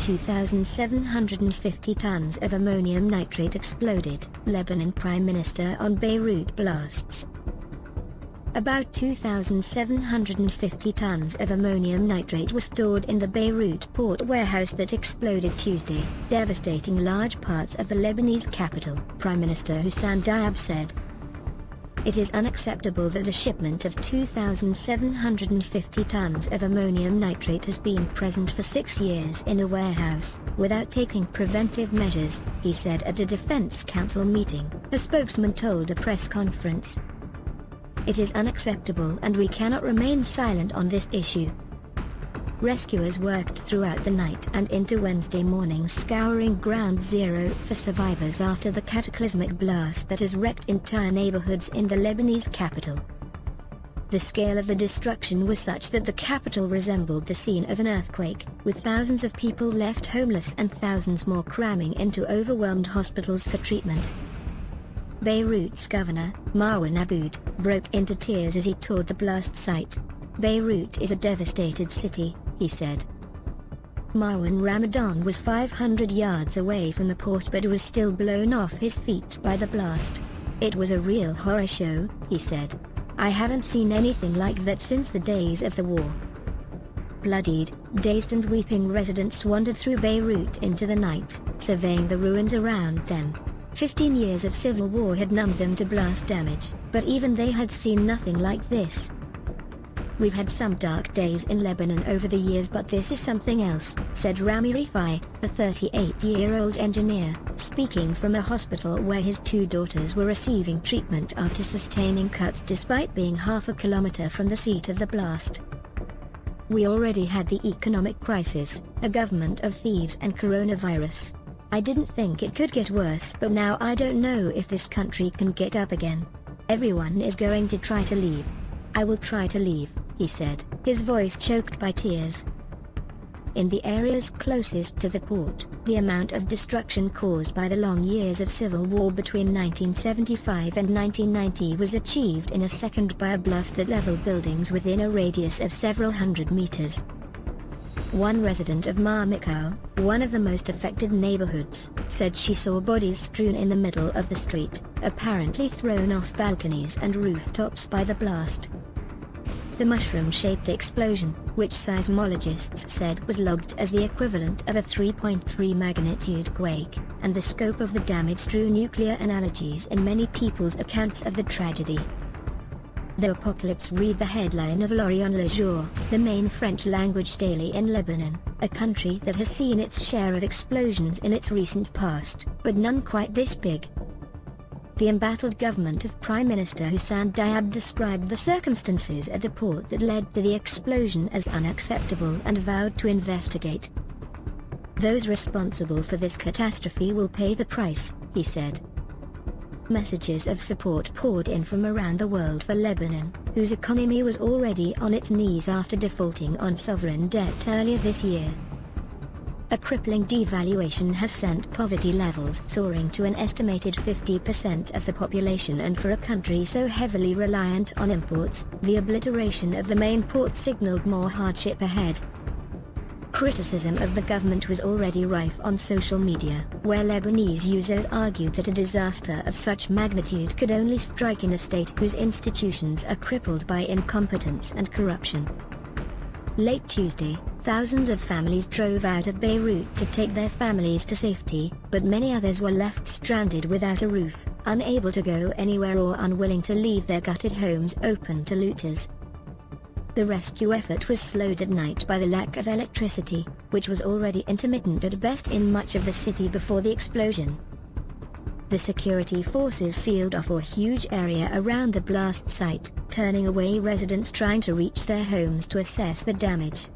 2,750 tons of ammonium nitrate exploded. Lebanon Prime Minister on Beirut blasts. About 2,750 tons of ammonium nitrate were stored in the Beirut port warehouse that exploded Tuesday, devastating large parts of the Lebanese capital, Prime Minister Hussein Diab said. It is unacceptable that a shipment of 2,750 tons of ammonium nitrate has been present for 6 years in a warehouse, without taking preventive measures, he said at a Defense Council meeting, a spokesman told a press conference. It is unacceptable and we cannot remain silent on this issue. Rescuers worked throughout the night and into Wednesday morning scouring Ground Zero for survivors after the cataclysmic blast that has wrecked entire neighborhoods in the Lebanese capital. The scale of the destruction was such that the capital resembled the scene of an earthquake, with thousands of people left homeless and thousands more cramming into overwhelmed hospitals for treatment. Beirut's governor, Marwan Aboud, broke into tears as he toured the blast site. Beirut is a devastated city, he said. Marwan Ramadan was 500 yards away from the port but was still blown off his feet by the blast. It was a real horror show, he said. I haven't seen anything like that since the days of the war. Bloodied, dazed and weeping residents wandered through Beirut into the night, surveying the ruins around them. 15 years of civil war had numbed them to blast damage, but even they had seen nothing like this. We've had some dark days in Lebanon over the years, but this is something else, said Rami Rifai, the 38-year-old engineer, speaking from a hospital where his 2 daughters were receiving treatment after sustaining cuts despite being half a kilometer from the seat of the blast. We already had the economic crisis, a government of thieves and coronavirus. I didn't think it could get worse, but now I don't know if this country can get up again. Everyone is going to try to leave. I will try to leave, he said, his voice choked by tears. In the areas closest to the port, the amount of destruction caused by the long years of civil war between 1975 and 1990 was achieved in a second by a blast that leveled buildings within a radius of several hundred meters. One resident of Marmikau, one of the most affected neighborhoods, said she saw bodies strewn in the middle of the street, apparently thrown off balconies and rooftops by the blast. The mushroom-shaped explosion, which seismologists said was logged as the equivalent of a 3.3 magnitude quake, and the scope of the damage drew nuclear analogies in many people's accounts of the tragedy. The Apocalypse read the headline of L'Orient Le Jour, the main French-language daily in Lebanon, a country that has seen its share of explosions in its recent past, but none quite this big. The embattled government of Prime Minister Hussein Diab described the circumstances at the port that led to the explosion as unacceptable and vowed to investigate. Those responsible for this catastrophe will pay the price, he said. Messages of support poured in from around the world for Lebanon, whose economy was already on its knees after defaulting on sovereign debt earlier this year. A crippling devaluation has sent poverty levels soaring to an estimated 50% of the population, and for a country so heavily reliant on imports, the obliteration of the main port signaled more hardship ahead. Criticism of the government was already rife on social media, where Lebanese users argued that a disaster of such magnitude could only strike in a state whose institutions are crippled by incompetence and corruption. Late Tuesday, thousands of families drove out of Beirut to take their families to safety, but many others were left stranded without a roof, unable to go anywhere or unwilling to leave their gutted homes open to looters. The rescue effort was slowed at night by the lack of electricity, which was already intermittent at best in much of the city before the explosion. The security forces sealed off a huge area around the blast site, turning away residents trying to reach their homes to assess the damage.